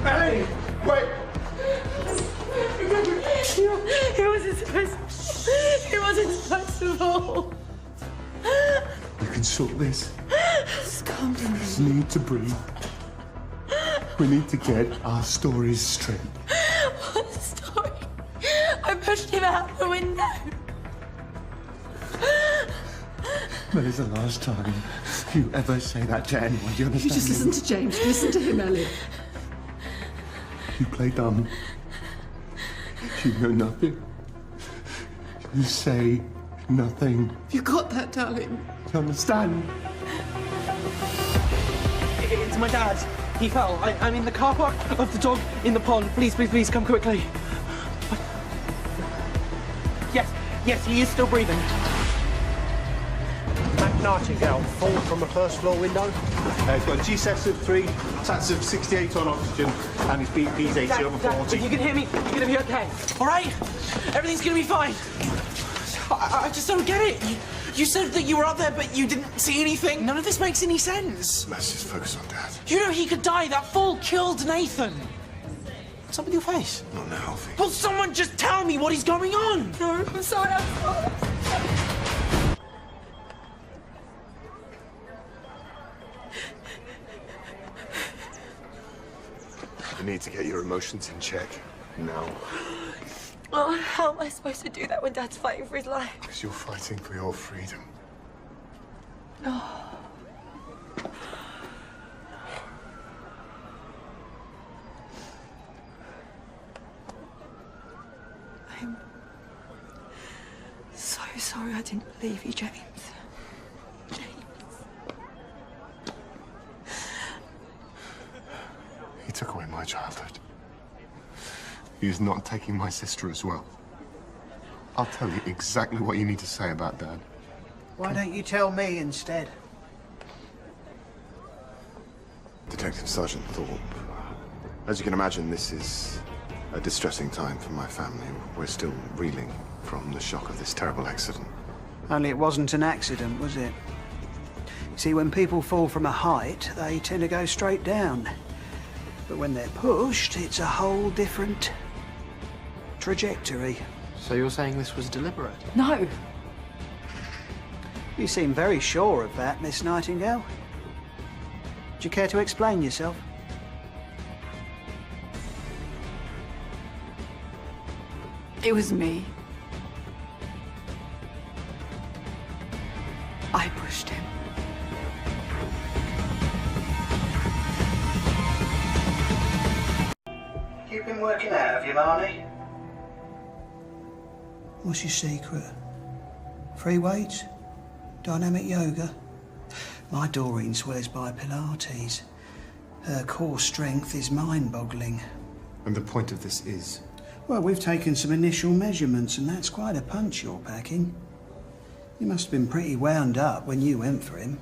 Ellie! Wait! He wasn't supposed to fall. We can sort this. Just calm down. We just need to breathe. We need to get our stories straight. What story? I pushed him out the window. That is the last time you ever say that to anyone. Do you understand? You just listen to James. Listen to him, Ellie. You play dumb. You know nothing. You say nothing. You got that, darling? Do you understand? It's my dad. He fell. I'm in the car park of the dog in the pond. Please, please, please, come quickly. Yes, he is still breathing. Matt Nightingale fall from a first floor window. He's got a G-SES of 3, SATs of 68 on oxygen, and his BP's 80 over 40. You can hear me. You're gonna be okay. All right? Everything's gonna be fine. I just don't get it. You said that you were up there, but you didn't see anything. None of this makes any sense. Let's just focus on Dad. You know he could die. That fall killed Nathan. What's up with your face? Not now, Alfie. Will someone just tell me what is going on? No, I'm sorry. You need to get your emotions in check. Now. Oh, how am I supposed to do that when Dad's fighting for his life? Because you're fighting for your freedom. I'm so sorry I didn't believe you, James. He took away my childhood. He's not taking my sister as well. I'll tell you exactly what you need to say about Dad. Why don't you tell me instead? Detective Sergeant Thorpe, as you can imagine, this is a distressing time for my family. We're still reeling from the shock of this terrible accident. Only it wasn't an accident, was it? See, when people fall from a height, they tend to go straight down. But when they're pushed, it's a whole different trajectory. So you're saying this was deliberate? No. You seem very sure of that, Miss Nightingale. Do you care to explain yourself? It was me. I pushed him. You've been working out, have you, Marnie? What's your secret? Free weights? Dynamic yoga? My Doreen swears by Pilates. Her core strength is mind-boggling. And the point of this is? Well, we've taken some initial measurements, and that's quite a punch you're packing. You must have been pretty wound up when you went for him.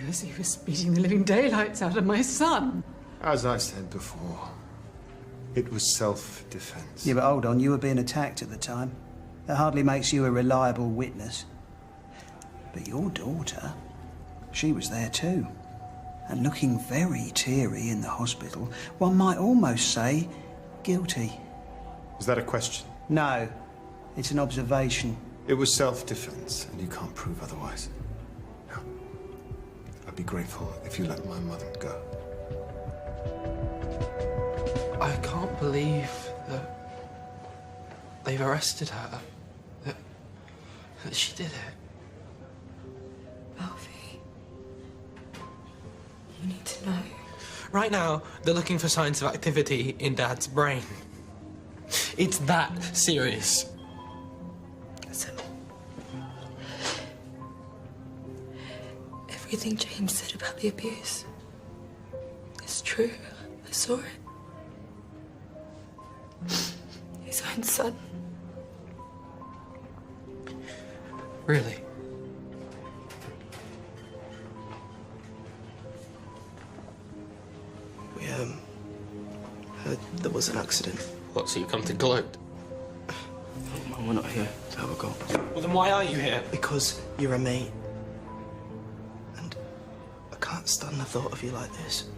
Yes, he was beating the living daylights out of my son. As I said before, it was self-defense. Yeah, but hold on, you were being attacked at the time. That hardly makes you a reliable witness. But your daughter, she was there too. And looking very teary in the hospital. One might almost say guilty. Was that a question? No, it's an observation. It was self-defense, and you can't prove otherwise. Now, I'd be grateful if you let my mother go. I can't believe that they've arrested her. That she did it. Alfie, you need to know. Right now, they're looking for signs of activity in Dad's brain. It's that serious. Listen. Everything James said about the abuse is true. I saw it. His own son. Really? We, heard there was an accident. What, so you come to gloat? Mum, we're not here to have a go. Well, then why are you here? Because you're a mate. And I can't stand the thought of you like this.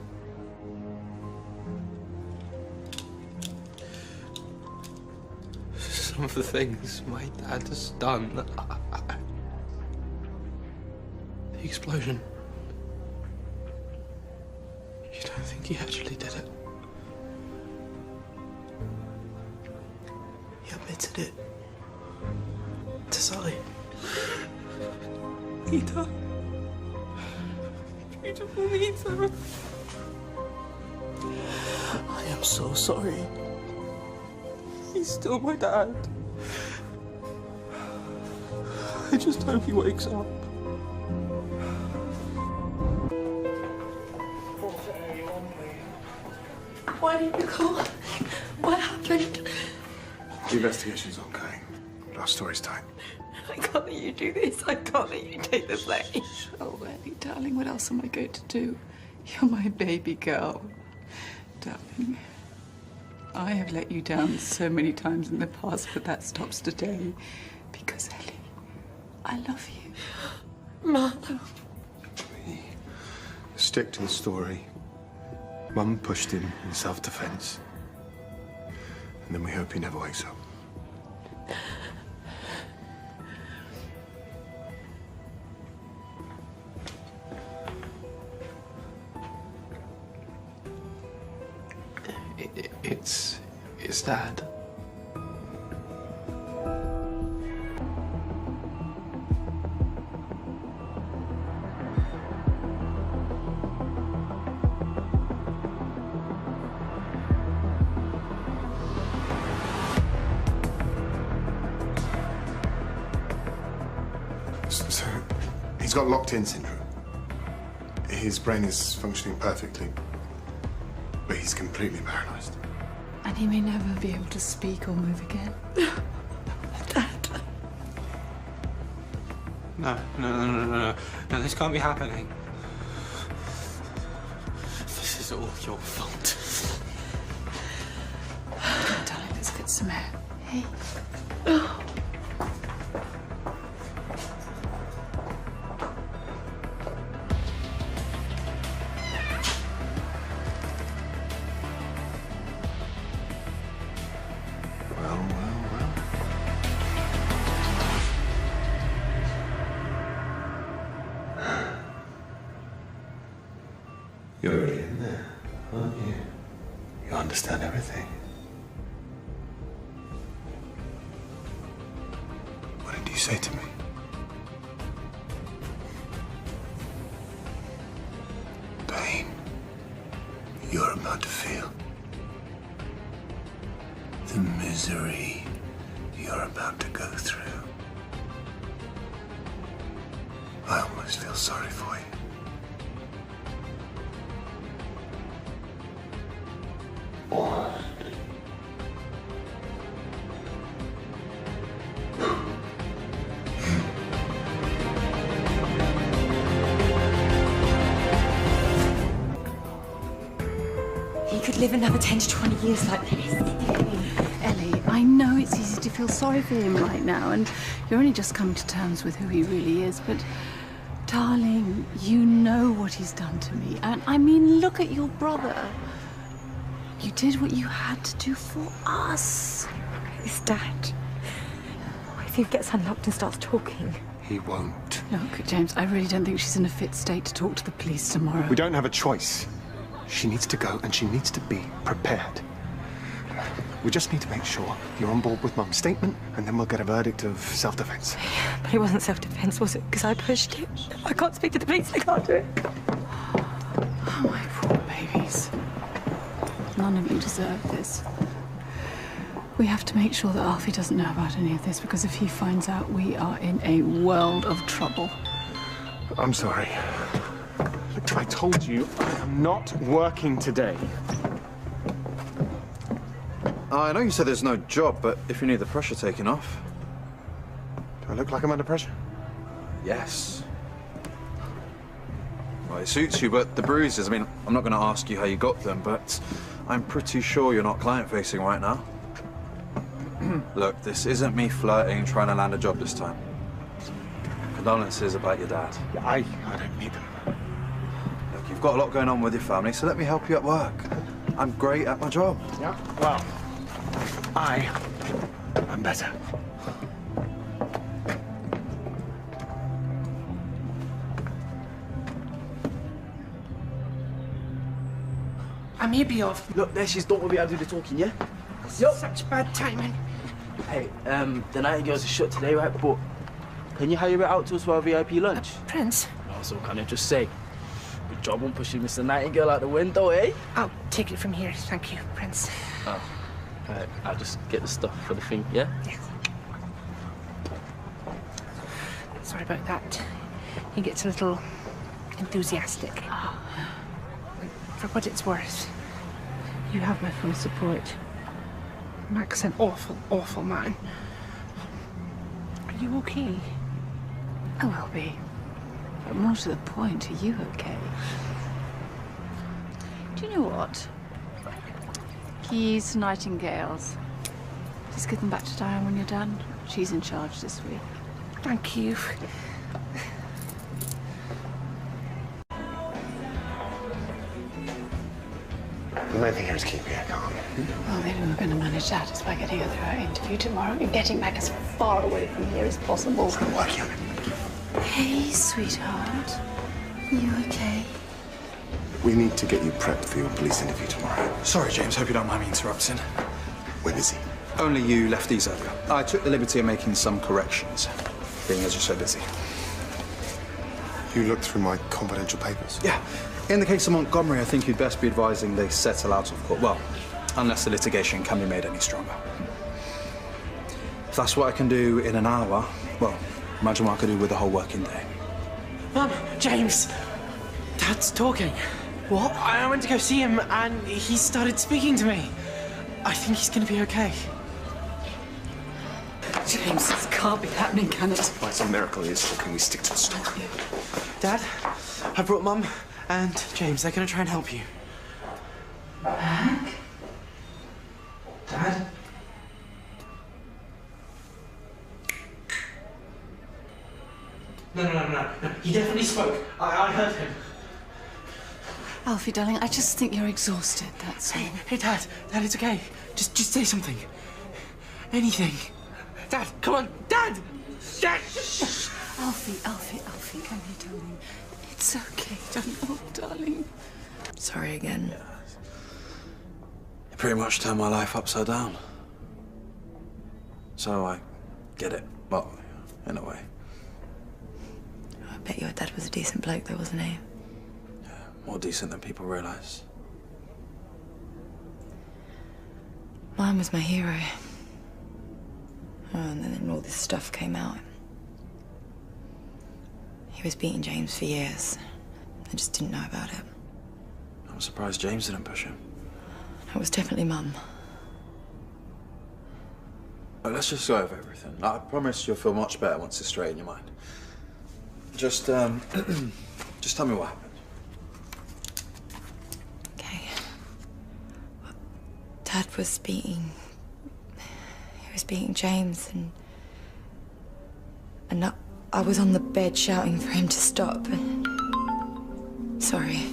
some of the things my dad has done. The explosion. You don't think he actually did it? He admitted it. To Sally. Peter. Beautiful Peter. I am so sorry. He's still my dad. I just hope he wakes up. Why didn't you call? What happened? The investigation's ongoing. Our story's tight. I can't let you do this. I can't let you take the blame. Oh, Ellie, darling, what else am I going to do? You're my baby girl. Darling, I have let you down so many times in the past, but that stops today. Because, Ellie, I love you. Mother. We stick to the story. Mum pushed him in self-defense. And then we hope he never wakes up. It's Dad. So, he's got locked-in syndrome. His brain is functioning perfectly, but he's completely paralyzed. And he may never be able to speak or move again. Dad. No, this can't be happening. This is all your fault. Come on, darling, let's get some air. Hey. Well. You're already in there, aren't you? You understand everything. What did you say to me? Pain you're about to feel. The misery you're about to go through. I almost feel sorry for you. He could live another 10 to 20 years like this. Ellie, I know it's easy to feel sorry for him right now, and you're only just coming to terms with who he really is, but darling, you know what he's done to me. And I mean, look at your brother. You did what you had to do for us. It's Dad. What if he gets unlocked and starts talking? He won't. Look, James, I really don't think she's in a fit state to talk to the police tomorrow. We don't have a choice. She needs to go, and she needs to be prepared. We just need to make sure you're on board with Mum's statement, and then we'll get a verdict of self-defense. But it wasn't self-defense, was it? Because I pushed him. I can't speak to the police. I can't do it. Oh, my poor babies. None of you deserve this. We have to make sure that Alfie doesn't know about any of this, because if he finds out, we are in a world of trouble. I'm sorry. Look, I told you I am not working today. I know you said there's no job, but if you need the pressure taken off... Do I look like I'm under pressure? Yes. Well, it suits you, but the bruises, I mean, I'm not going to ask you how you got them, but I'm pretty sure you're not client-facing right now. Look, this isn't me flirting, trying to land a job this time. Condolences about your dad. Yeah, I don't need them. Look, you've got a lot going on with your family, so let me help you at work. I'm great at my job. Yeah, well, I I'm better. I may be off. Look, there she is. Don't worry, I'll do the talking, yeah? Such bad timing. Hey, the Nightingales are shut today, right? But can you hire it out to us for our VIP lunch? Prince, Also, can I just say, good job on pushing Mr. Nightingale out the window, eh? I'll take it from here. Thank you, Prince. Oh, right. I'll just get the stuff for the thing, yeah? Yes. Sorry about that. He gets a little enthusiastic. For what it's worth, you have my full support. Mac's an awful, awful man. Are you okay? I will be. But more to the point, are you okay? Do you know what? Keys to Nightingales. Just give them back to Diane when you're done. She's in charge this week. Thank you. The main thing here is keeping her calm. Well, the only way we're going to manage that is by getting her through our interview tomorrow and getting back as far away from here as possible. I'm working on it. Hey, sweetheart. You okay? We need to get you prepped for your police interview tomorrow. Sorry, James. Hope you don't mind me interrupting. Where is he? Only you left these earlier. I took the liberty of making some corrections, being as you're so busy. You looked through my confidential papers? Yeah. In the case of Montgomery, I think you'd best be advising they settle out of court. Well, unless the litigation can be made any stronger. If that's what I can do in an hour, well, imagine what I could do with a whole working day. Mum, James, Dad's talking. What? I went to go see him and he started speaking to me. I think he's gonna be okay. James, this can't be happening, can it? By some miracle it is, or can we stick to the story? Dad, I brought Mum and James. They're gonna try and help you. Mac? Dad? No. He definitely spoke. I heard him. Alfie, darling, I just think you're exhausted, that's all. Hey, Dad, it's okay. Just say something. Anything. Dad, come on, Dad! Dad! Alfie, come here, darling. It's okay, darling. Oh, darling. Sorry again. You pretty much turned my life upside down. So I get it. Well, in a way. I bet your dad was a decent bloke, though, wasn't he? More decent than people realise. Mine was my hero. Oh, and then all this stuff came out. He was beating James for years. I just didn't know about it. I'm surprised James didn't push him. It was definitely Mum. But let's just go over everything. I promise you'll feel much better once it's straight in your mind. Just tell me what happened. Okay. Well, Dad was beating... He was beating James and I was on the bed shouting for him to stop. Sorry.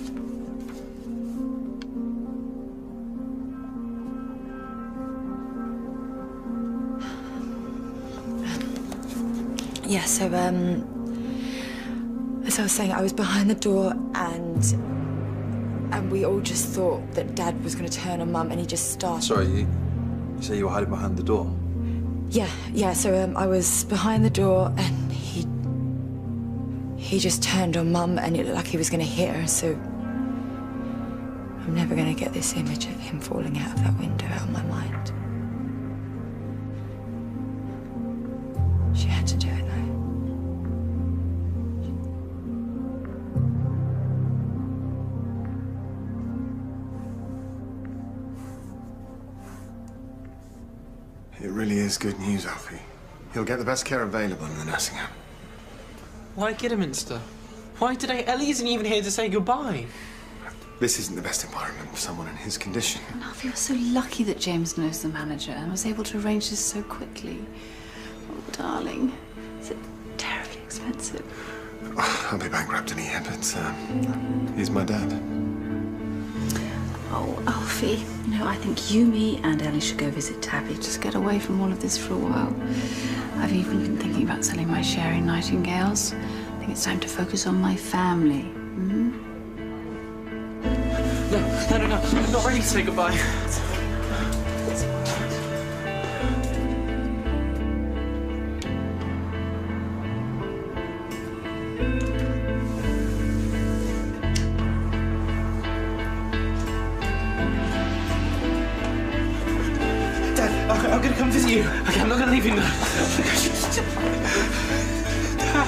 Yeah, so, as I was saying, I was behind the door and we all just thought that Dad was going to turn on Mum and he just started... Sorry, you say you were hiding behind the door? Yeah, so I was behind the door and he just turned on Mum and it looked like he was going to hit her, so I'm never going to get this image of him falling out of that window out of my mind. She had to do it, though. It really is good news, Alfie. He'll get the best care available in the nursing home. Why Kidderminster? Why today? Ellie isn't even here to say goodbye. This isn't the best environment for someone in his condition. And Alfie, you're so lucky that James knows the manager and was able to arrange this so quickly. Oh, darling, is it terribly expensive? I'll be bankrupt in a year, but he's my dad. Oh, Alfie, you know, I think you, me, and Ellie should go visit Tabby. Just get away from all of this for a while. I've even been thinking about selling my share in Nightingales. I think it's time to focus on my family. No, I'm not ready to say goodbye. I'm gonna come visit you. Okay, I'm not gonna leave you now. Dad.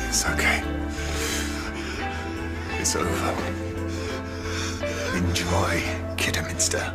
It's okay. It's over. Enjoy Kidderminster.